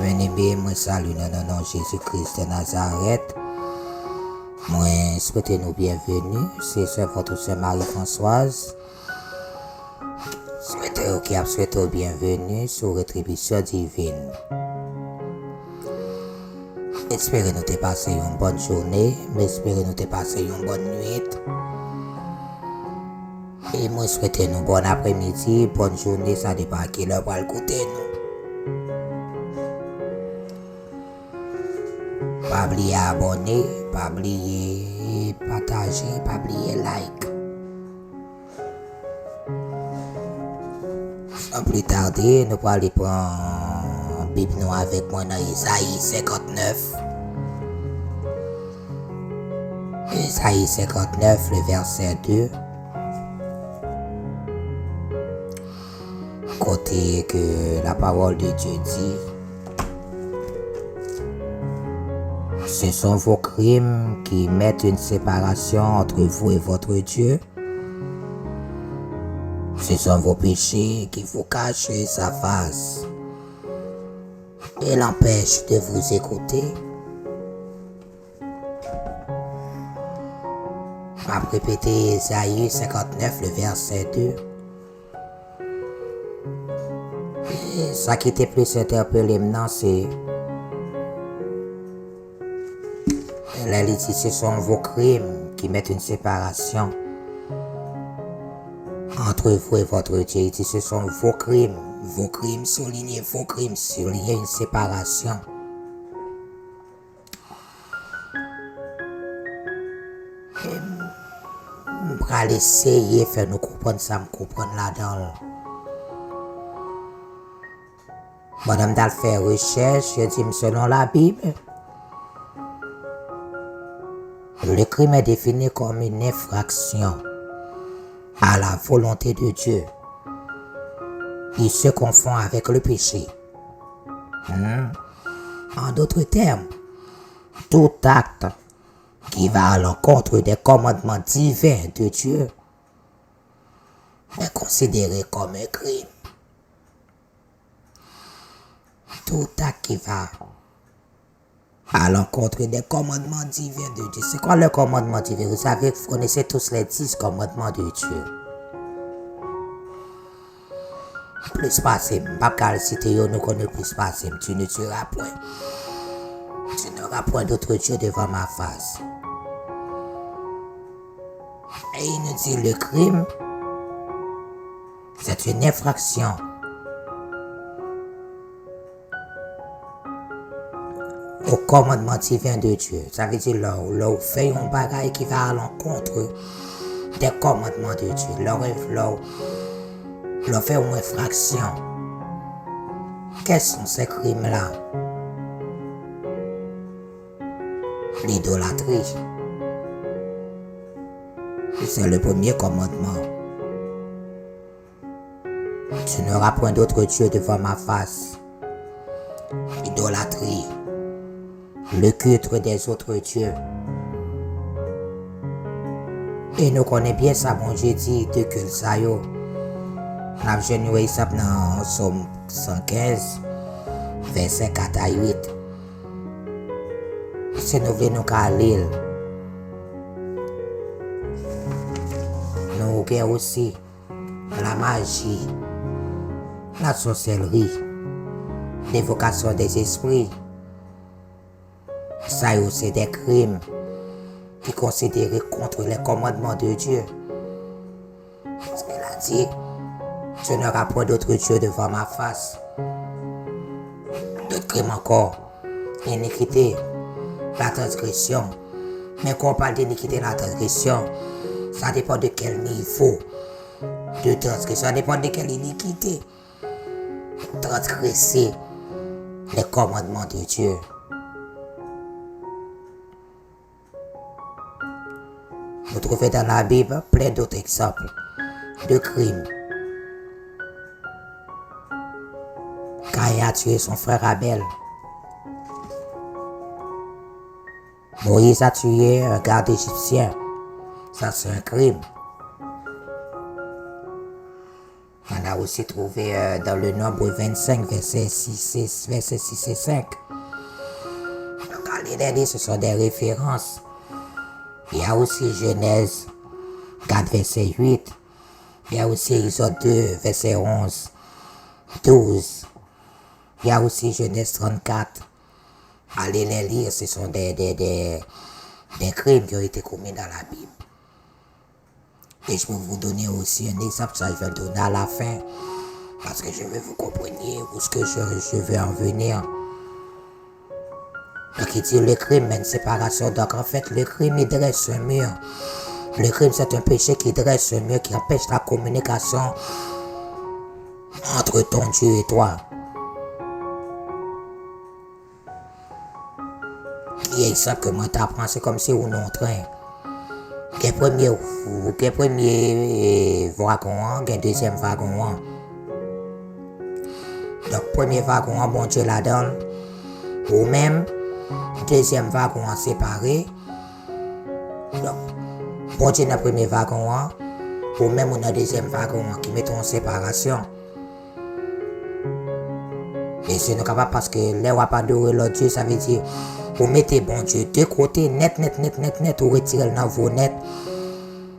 Bien-aimé, moi salue dans le nom de Jésus-Christ de Nazareth. Moi souhaitez nous bienvenue. C'est votre sœur Marie-Françoise. Souhaitez bienvenue sur Rétribution Divine. Espérez nous te passer une bonne journée, mais espérez nous te passer une bonne nuit. Et moi souhaitez nous bon après-midi, bonne journée, ça dépend à quelle heure pour écouter nous. Pas oublier abonner, pas oublier partager, pas oublier like. Sans plus tarder, nous allons aller prendre la Bible avec moi dans Isaïe 59. Isaïe 59, le verset 2. Côté que la parole de Dieu dit, ce sont vos crimes qui mettent une séparation entre vous et votre Dieu. Ce sont vos péchés qui vous cachent sa face et l'empêchent de vous écouter. On va répéter Isaïe 59, le verset 2. Et ça qui était plus interpellé maintenant, c'est là, il dit, ce sont vos crimes qui mettent une séparation entre vous et votre Dieu. Il dit, ce sont vos crimes soulignez une séparation. On va essayer de faire nous comprendre ça, me comprendre là-dedans. Madame d'al faire recherche, je dis, selon la Bible, le crime est défini comme une infraction à la volonté de Dieu. Il se confond avec le péché. En d'autres termes, tout acte qui va à l'encontre des commandements divins de Dieu est considéré comme un crime. Tout acte qui va à l'encontre des commandements divins de Dieu. C'est quoi le commandement divin? Vous savez, vous connaissez tous les 10 commandements de Dieu. Plus passé, pas qu'à le citer, nous connaissons plus passé. Tu ne tueras point. Tu n'auras point d'autre Dieu devant ma face. Et il nous dit le crime, c'est une infraction au commandement divin de Dieu. Ça veut dire là où fait un bagage qui va à l'encontre des commandements de Dieu. Là fait une infraction. Quels sont ces crimes-là? L'idolâtrie. C'est le premier commandement. Tu n'auras point d'autre Dieu devant ma face. Idolâtrie. Le culte des autres dieux. Et nous connaissons bien ça, bon Dieu dit, de culte ça yo. On a besoin ça dans Somme 115, verset 4 à 8. Si nous voulons nous aller, nous avons aussi la magie, la sorcellerie, l'évocation des esprits. Ça c'est des crimes qui sont considérés contre les commandements de Dieu. Parce qu'il a dit, tu n'auras point d'autre Dieu devant ma face. D'autres crimes encore, l'iniquité, la transgression. Mais quand on parle d'iniquité et la transgression, ça dépend de quel niveau de transgression, ça dépend de quelle iniquité. Transgresser les commandements de Dieu. Vous trouvez dans la Bible plein d'autres exemples de crimes. Caïn a tué son frère Abel. Moïse a tué un garde égyptien. Ça, c'est un crime. On a aussi trouvé dans le Nombre 25, verset 6 et 5. Donc, allez lire, ce sont des références. Il y a aussi Genèse 4, verset 8. Il y a aussi Exode 2, verset 11, 12. Il y a aussi Genèse 34. Allez les lire, ce sont des crimes qui ont été commis dans la Bible. Et je peux vous donner aussi un exemple, ça je vais le donner à la fin, parce que je veux vous compreniez où ce que je veux en venir. Donc il dit le crime mène séparation. Donc en fait, le crime il dresse un mur. Le crime c'est un péché qui dresse un mur, qui empêche la communication entre ton Dieu et toi. Qui est exemple que moi t'apprends, c'est comme si on est en train. Quel premier wagon, quel deuxième wagon. Donc premier wagon, bon Dieu la donne. Ou même, deuxième wagon séparé. Donc, bon Dieu dans le premier wagon, ou même on a deuxième wagon qui met en séparation. Et c'est nous capable parce que les rois pas adorer l'autre Dieu, ça veut dire vous mettez bon Dieu de côté, net, ou retirez le nouveau net.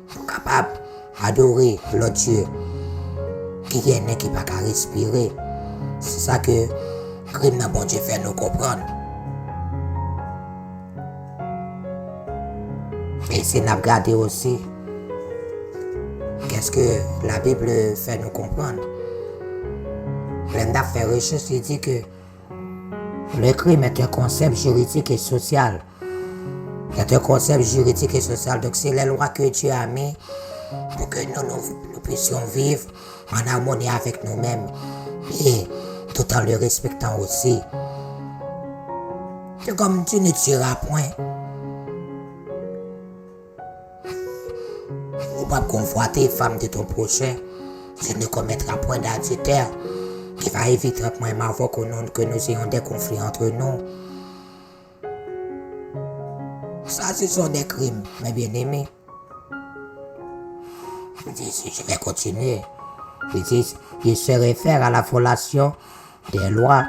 Vous capable d'adorer l'autre Dieu qui est qui pas qu'à respirer. C'est ça que crime dans bon Dieu fait nous comprendre. Et c'est nous regarder aussi qu'est-ce que la Bible fait nous comprendre. L'un fait recherche, il dit que le crime est un concept juridique et social. C'est un concept juridique et social. Donc c'est les lois que Dieu a mis pour que nous puissions vivre en harmonie avec nous-mêmes et tout en le respectant aussi. C'est comme tu ne tueras point. Ou pas convoiter femme de ton prochain. Tu ne commettras point d'adultère. Qui va éviter avant que nous ayons des conflits entre nous. Ça, ce sont des crimes, mes bien-aimés. Je vais continuer. Il se réfère à la violation des lois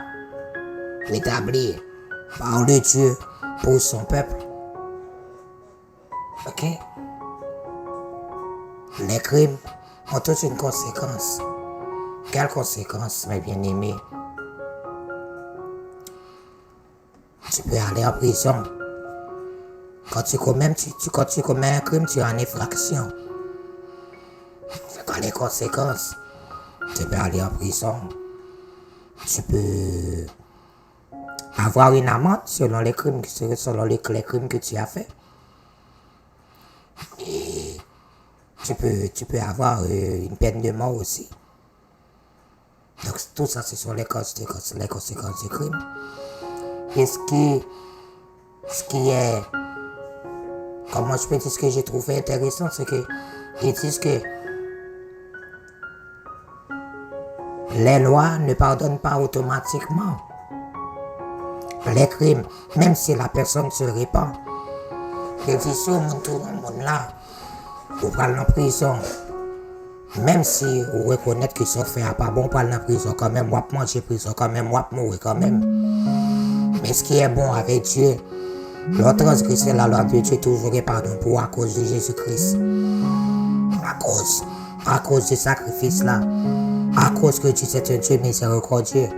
établies par le Dieu pour son peuple. Ok? Les crimes ont toutes une conséquence. Quelles conséquences, mes bien-aimés? Tu peux aller en prison. Quand tu commets un crime, tu es en infraction. C'est quoi les conséquences? Tu peux aller en prison. Tu peux avoir une amende selon les crimes que tu as fait. Et tu peux avoir une peine de mort aussi. Donc tout ça, ce sont les conséquences du crime. Et ce qui est, comment je peux dire, ce que j'ai trouvé intéressant, c'est qu'ils disent que les lois ne pardonnent pas automatiquement les crimes, même si la personne se répand. Ils disent, tout le monde là, vous parlez en prison. Même si vous reconnaissez que ça fait pas bon, parler en prison quand même, moi manger prison quand même, moi mourir quand même. Mais ce qui est bon avec Dieu, l'autre transgresser la loi de Dieu toujours est pardon pour à cause de Jésus-Christ. À cause du sacrifice là. À cause que Dieu c'est un Dieu miséricordieux.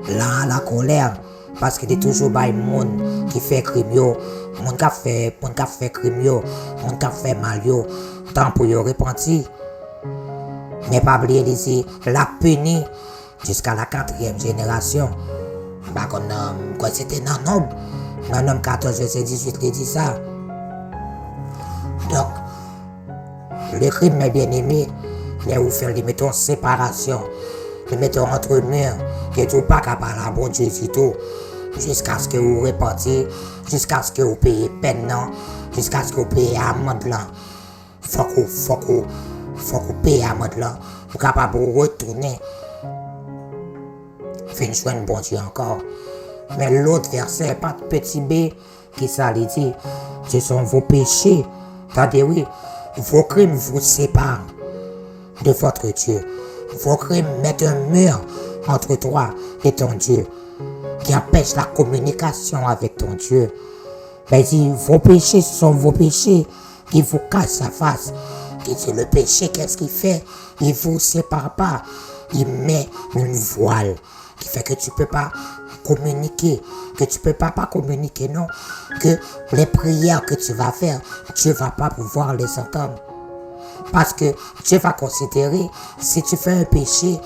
Là, la colère, parce qu'il est toujours par le monde qui fait crime, le monde qui fait crime, le monde qui fait mal, tant pour y repentir. Mais pas oublier d'ici, la punir jusqu'à la 4e génération. Bah, quand c'était dans nom 14, verset 18, il dit ça. Donc, le crime, mes bien-aimés, là où faire les mettons séparation, les mettons entre murs, que tu pas capable à bon Dieu du tout, jusqu'à ce que vous repartiez, jusqu'à ce que vous payez peine, jusqu'à ce que vous payez amende là. Faut que paye amende là, pour capable de retourner. Fin joindre bon Dieu encore. Mais l'autre verset, pas de petit b, qui ça lui dit, ce sont vos péchés. Attendez, oui, vos crimes vous séparent de votre Dieu. Vos crimes mettent un mur entre toi et ton Dieu, qui empêche la communication avec ton Dieu. Mais dit, vos péchés, ce sont vos péchés qui vous cachent la face. Il dit, le péché, qu'est-ce qu'il fait? Il ne vous sépare pas. Il met une voile qui fait que tu ne peux pas communiquer, que tu ne peux pas communiquer, non, que les prières que tu vas faire, Dieu ne va pas pouvoir les entendre. Parce que Dieu va considérer, si tu fais un péché,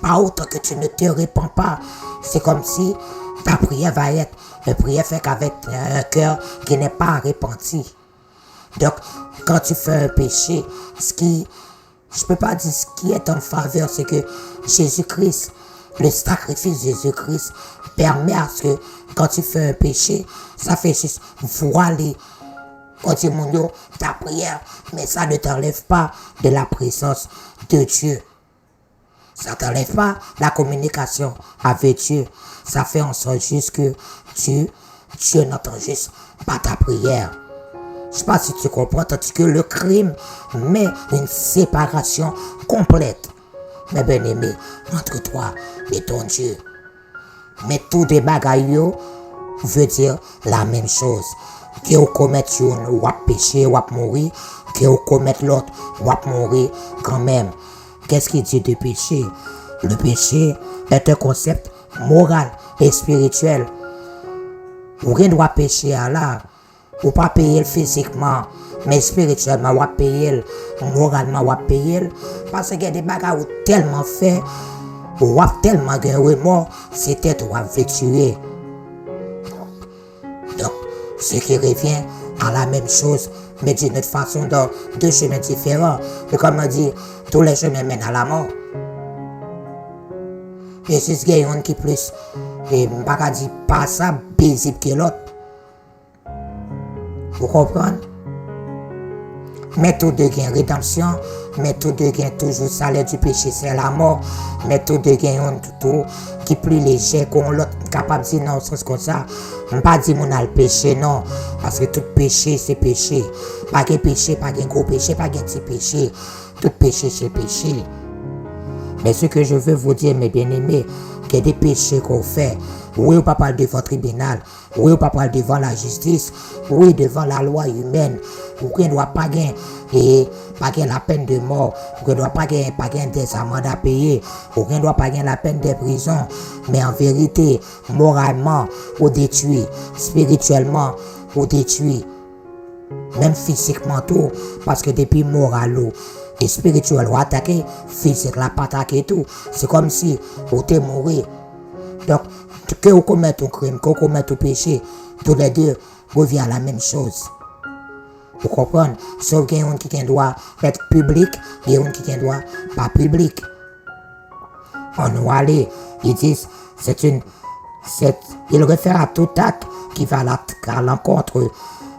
pas autant que tu ne te répands pas, c'est comme si ta prière va être une prière faite avec un cœur qui n'est pas repenti. Donc, quand tu fais un péché, je ne peux pas dire ce qui est en faveur, c'est que Jésus-Christ, le sacrifice de Jésus-Christ, permet à ce que quand tu fais un péché, ça fait juste voiler, quand tu montes ta prière, mais ça ne t'enlève pas de la présence de Dieu. Ça ne t'enlève pas la communication avec Dieu. Ça fait en sorte juste que Dieu n'entend juste pas ta prière. Je ne sais pas si tu comprends, tandis que le crime met une séparation complète. Mais bien aimé, entre toi et ton Dieu. Mais tous les bagailles veut dire la même chose. Que vous commettez une ou péché ou mourir, que vous commettez l'autre ou mourir quand même. Qu'est-ce qu'il dit de péché? Le péché est un concept moral et spirituel. Vous ne doit pécher à l'art. Ou pas payer physiquement, mais spirituellement, ou payer, moralement, ou payer. Parce qu'il y a des bagages où tellement fait, ou tellement de remords, c'était ou tuer. Donc, ce qui revient à la même chose, mais d'une autre façon, dans deux chemins différents. Et comme on dit, tous les chemins mènent à la mort. Et c'est ce qu'il y a qui plus, et je ne dis pas ça, paisible que l'autre. Vous comprenez? Mais tout de gain rédemption, mais tout de gain toujours salaire du péché, c'est la mort. Mais tout de gain tout qui plus léger qu'on l'autre capable de dire non, sens comme ça. Je ne pas dire qu'on a le péché, non. Parce que tout péché, c'est péché. Pas de péché, pas de gros péché, pas de petit péché. Tout péché, c'est péché. Mais ce que je veux vous dire, mes bien-aimés, qu'il y a des péchés qu'on fait. Oui, on ne peut pas devant le tribunal. Oui, on ne peut pas devant la justice. Oui, devant la loi humaine. Oui, on ne doit pas gagner la peine de mort. On ne doit pas gagner des amendes à payer. On ne doit pas gagner la peine de prison. Mais en vérité, moralement, on détruit. Spirituellement, on détruit. Même physiquement tout. Parce que depuis moral et spirituel, on attaque. Physique, la pas attaquer tout. C'est comme si on était mort. Donc, que vous commettez un crime, que vous commettez un péché, tous les deux reviennent à la même chose. Vous comprenez? Sauf qu'il y a un qui doit être public et un qui doit pas public. On doit aller, ils disent, il réfère à tout acte qui va à l'encontre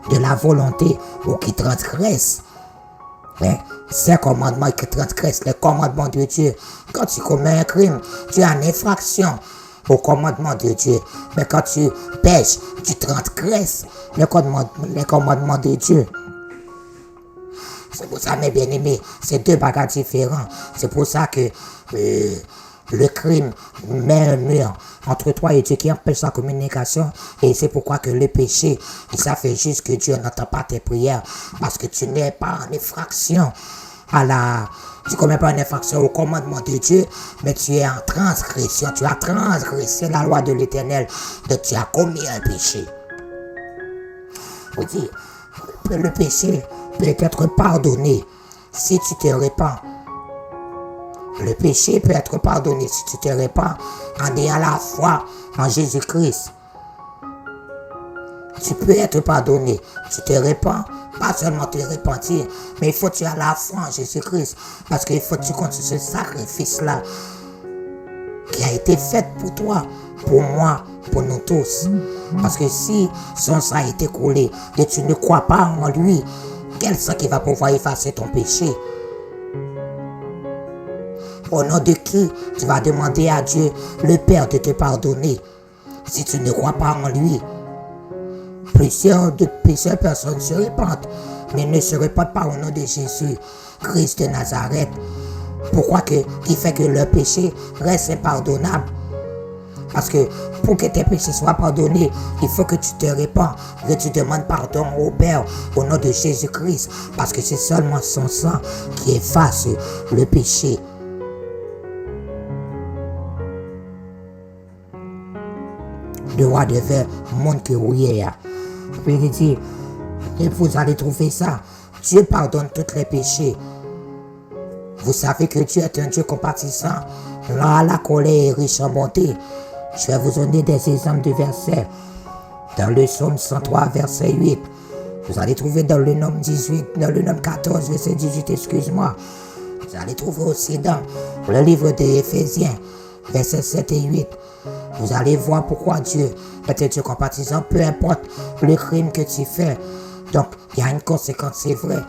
de la volonté ou qui transgresse. C'est un commandement qui transgresse les commandements de Dieu. Quand tu commets un crime, tu as une infraction au commandement de Dieu. Mais quand tu pêches, tu transgresses les commandements de Dieu. C'est pour ça, mes bien-aimés, c'est deux bagages différents. C'est pour ça que le crime met un mur entre toi et Dieu qui empêche la communication. Et c'est pourquoi que le péché, ça fait juste que Dieu n'entend pas tes prières. Parce que tu n'es pas en infraction tu ne commets pas une infraction au commandement de Dieu, mais tu es en transgression. Tu as transgressé la loi de l'Éternel. Donc tu as commis un péché. Vous dites, le péché peut être pardonné si tu te répands. Le péché peut être pardonné si tu te répands en ayant la foi en Jésus-Christ. Tu peux être pardonné. Tu te répands, pas seulement te repentir, mais il faut que tu aies la foi en Jésus-Christ. Parce qu'il faut que tu comptes ce sacrifice-là qui a été fait pour toi, pour moi, pour nous tous. Parce que si son sang a été coulé et tu ne crois pas en lui, quel sang qui va pouvoir effacer ton péché? Au nom de qui tu vas demander à Dieu, le Père, de te pardonner si tu ne crois pas en lui? Plusieurs personnes se répandent, mais ne se répandent pas au nom de Jésus, Christ de Nazareth. Pourquoi qui fait que leur péché reste impardonnable? Parce que pour que tes péchés soient pardonnés, il faut que tu te répands, que tu demandes pardon au Père au nom de Jésus-Christ. Parce que c'est seulement son sang qui efface le péché. Le roi devait montrer où il est. Puis il dit, et vous allez trouver ça. Dieu pardonne tous les péchés. Vous savez que Dieu est un Dieu compatissant. Là, la colère est riche en bonté. Je vais vous donner des exemples de versets. Dans le psaume 103, verset 8. Vous allez trouver dans le Nom 18, dans le Nom 14, verset 18, excuse-moi. Vous allez trouver aussi dans le livre des Éphésiens, versets 7 et 8. Vous allez voir pourquoi Dieu est un Dieu compatissant, peu importe le crime que tu fais. Donc, il y a une conséquence, c'est vrai.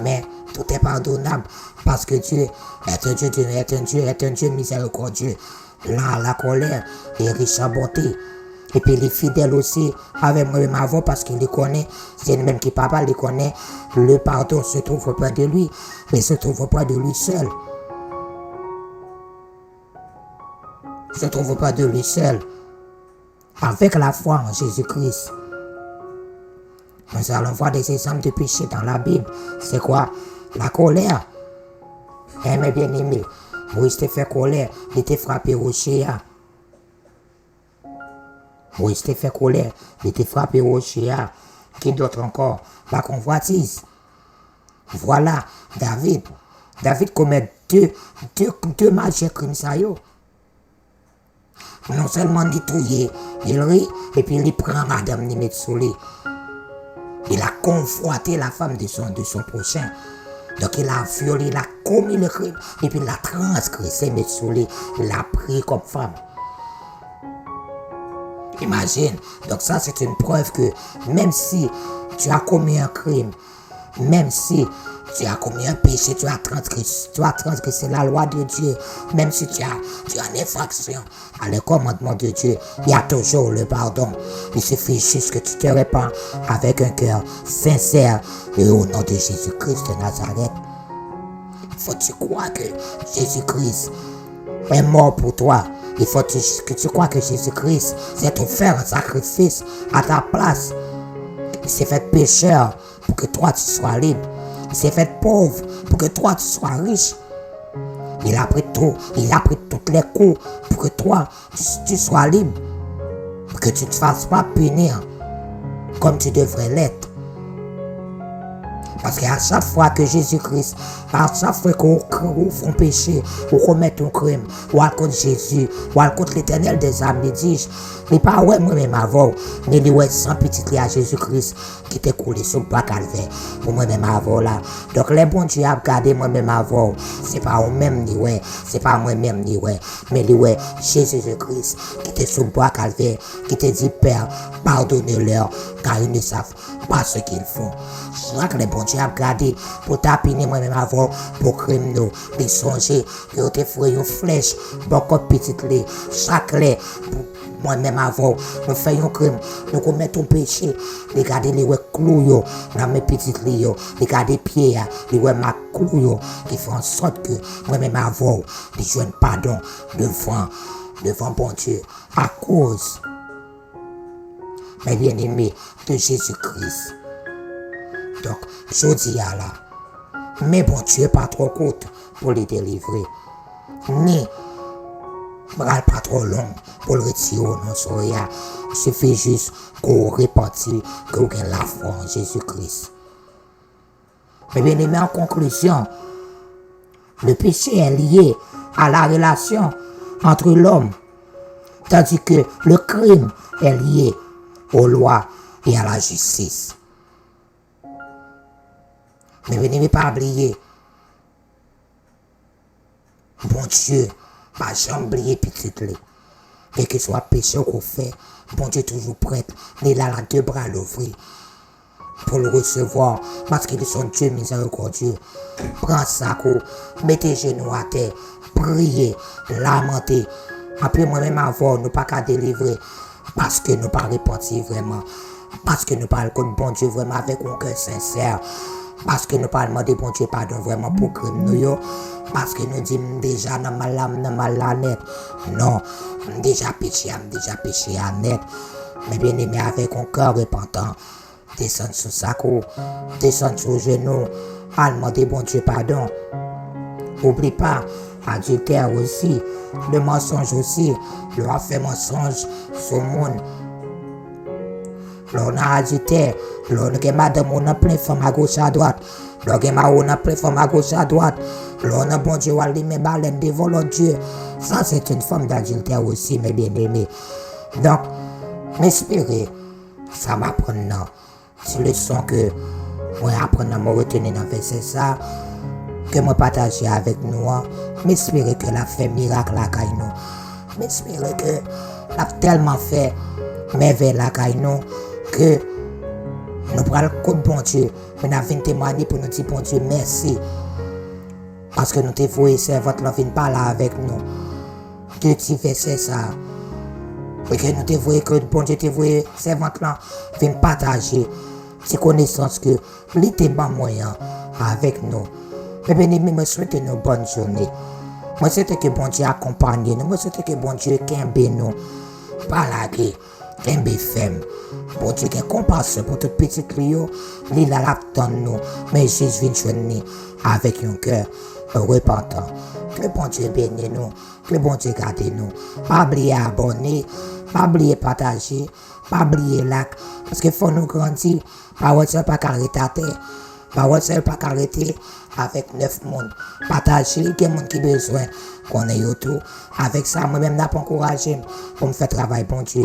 Mais tout est pardonnable parce que Dieu est un Dieu miséricordieux. Là, la colère est riche en bonté. Et puis les fidèles aussi, avec moi-même avant, parce qu'il les connaît, c'est lui-même qui parle, il connaît, le pardon se trouve auprès de lui, mais se trouve auprès de lui seul. Se trouve auprès de lui seul. Avec la foi en Jésus-Christ. Nous allons voir des exemples de péché dans la Bible. C'est quoi? La colère. Eh mes bien-aimés, Moïse t'a fait colère, il était frappé au Chéa. Moïse t'a fait colère, il était frappé au Chéa. Qui d'autre encore? La convoitise. Voilà, David. David commet deux majeurs crimes. Non seulement détruire, il rit, et puis il prend madame, il met sous lit. Il a convoité la femme de son prochain. Donc il a violé, il a commis le crime, et puis il a transgressé, mais sous lit, il l'a pris comme femme. Imagine, donc ça c'est une preuve que même si tu as commis un crime, même si tu as commis un péché, tu as transgressé la loi de Dieu, même si tu as une infraction à le commandement de Dieu, il y a toujours le pardon. Il suffit juste que tu te répands avec un cœur sincère et au nom de Jésus-Christ de Nazareth. Faut-tu croire que Jésus-Christ est mort pour toi? Il faut que tu crois que Jésus-Christ s'est offert un sacrifice à ta place. Il s'est fait pécheur pour que toi tu sois libre. Il s'est fait pauvre pour que toi tu sois riche. Il a pris toutes les coups pour que toi tu sois libre. Pour que tu ne te fasses pas punir comme tu devrais l'être. Parce qu'à chaque fois que Jésus-Christ, à chaque fois qu'on fait un péché, ou qu'on commet un crime, ou à contre Jésus, ou à contre l'Éternel des âmes, il dit, mais pas ouais moi-même avant, mais il ouais sans petit à Jésus-Christ qui t'est coulé sur le bois calvaire, pour moi-même avant là. Donc les bons Dieu a regardé moi-même avant, c'est pas moi-même ni ouais, c'est pas moi-même ni ouais, mais lui ouais, Jésus-Christ qui t'est sur le bois calvaire, qui te dit Père, pardonnez-leur, car ils ne savent pas ce qu'ils font. Je crois que les bons Dieu a regardé pour tapiner moi-même avant, pour crime nous, les songer, que te fait une flèche, beaucoup petite lait, chaque lait, moi-même avant, nous faisons un crime, nous commettons un péché, regardez les clous, dans mes petites lits, regardez les pieds, les ma clous, qui font en sorte que moi-même avant, je joue un pardon devant bon Dieu, à cause, mes bien-aimés, de Jésus-Christ. Donc, je dis à là, mais bon Dieu pas trop court pour les délivrer, ni pas trop long pour le retirer au nom de Dieu. Il suffit juste qu'on répartit, qu'on ait la foi en Jésus-Christ. Mais bien aimé, en conclusion, le péché est lié à la relation entre l'homme, tandis que le crime est lié aux lois et à la justice. Mais venez ne pas oublier, bon Dieu, pas jamais oublier petite lait. Quel que soit le péché qu'on fait, bon Dieu est toujours prêt, il a deux bras à l'ouvrir pour le recevoir, parce qu'il est son Dieu miséricordieux. Prends ça, mettez genoux à terre, priez, lamentez. Après moi-même avant, nous pas qu'à délivrer, parce que nous pas repentir vraiment, parce que nous parlons contre bon Dieu vraiment avec un cœur sincère. Parce que nous parlons de bon Dieu pardon vraiment pour crime nous. Parce que nous disons déjà dans mal net. Non, déjà péché net. Mais bien aimé avec un cœur repentant. Descendre sur sa cour, descendre sur genoux, allemand de bon Dieu pardon. Oublie pas, adultère aussi, le mensonge aussi, le fait mensonge sur le monde. L'on a adultère, l'on a madame, on a plein de femmes à gauche à droite, l'on a plein de femmes à gauche à droite, l'on a bon Dieu, on met baleine devant l'autre Dieu. Ça, c'est une forme d'adultère aussi, mes bien-aimés. Donc, m'espérer, ça m'apprend. C'est le son que moi apprendre à me retenir dans le verset ça, que moi partager avec nous. M'espérer que la fait miracle à Kaino. M'espérer que la tellement fait merveille à Kaino que nous prenons le coup de bon Dieu. Nous avons témoigné pour nous dire bon Dieu merci. Parce que nous te voyons servante là vient parler avec nous. Deux petits versets ça. Et que nous te voyons que bon Dieu te voyait servante là vient partager ces connaissances que l'été bas moyen avec nous. Mais bien aimé, je souhaite une bonne journée. Je souhaite que bon Dieu accompagne nous. Je souhaite que bon Dieu kembe nous. Pas la guerre, kembe femme. Bon Dieu qui est compassion pour tout petit client, il a l'attend nous. Mais Jésus vient joindre avec un cœur repentant. Que bon Dieu bénisse nous. Que bon Dieu garde nous. Pas oublier abonner, pas oublier partager, pas oublier like. Parce qu'il faut nous grandir. Parole seule pas arrêter à terre. Parole seule pas arrêter avec 9 mondes. Partager, il y a des gens qui ont besoin qu'on ait autour. Avec ça, moi-même, je encourage pour me faire travail, bon Dieu.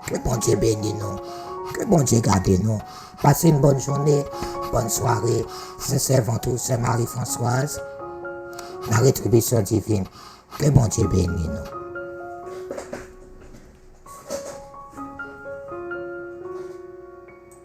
Que bon Dieu bénisse nous. Que bon Dieu garde nous. Passez une bonne journée, bonne soirée. C'est servant tous, c'est Marie-Françoise. La rétribution divine. Que bon Dieu bénisse nous.